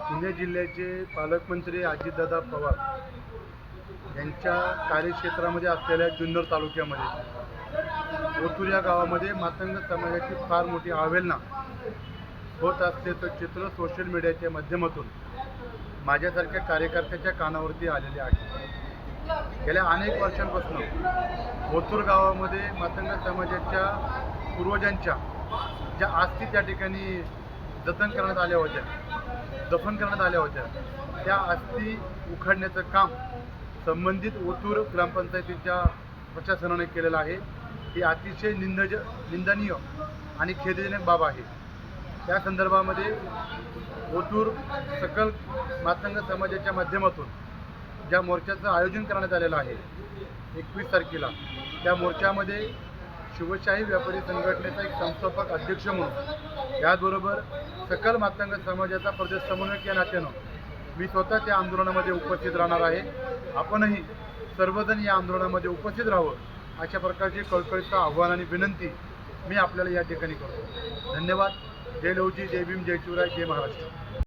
पुणे जिल्ह्याचे पालकमंत्री अजितदादा पवार यांच्या कार्यक्षेत्रामध्ये असलेल्या जुन्नर तालुक्यामध्ये ओतूर या गावामध्ये मातंग समाजाची फार मोठी अवहेलना होत असल्याचं चित्र सोशल मीडियाच्या माध्यमातून माझ्यासारख्या कार्यकर्त्याच्या कानावरती आलेले आहे. गेल्या अनेक वर्षांपासून ओतूर गावामध्ये मातंग समाजाच्या पूर्वजांच्या ज्या अस्थी त्या ठिकाणी दफन करण्यात आल्या होत्या, त्या अस्थी उखडण्याचं काम संबंधित ओतूर ग्रामपंचायतीच्या प्रशासनाने केलेलं आहे. ही अतिशय निंदनीय आणि खेदजनक बाब आहे. त्या संदर्भामध्ये ओतूर सकल मातंग समाजाच्या माध्यमातून ज्या मोर्चाचं आयोजन करण्यात आलेलं आहे 21 तारखेला, त्या मोर्चामध्ये शिवशाही व्यापारी संघटनेचा एक संस्थापक अध्यक्ष म्हणून याचबरोबर सकल मातंग समाजाचा प्रदेश समन्वयक या नात्यानं मी स्वतः त्या आंदोलनामध्ये उपस्थित राहणार आहे. आपणही सर्वजण या आंदोलनामध्ये उपस्थित राहावं अशा प्रकारची कळकळीचं आव्हान आणि विनंती मी आपल्याला या ठिकाणी करतो. धन्यवाद. जय लवजी, जय भीम, जय शिवराय, जय महाराष्ट्र.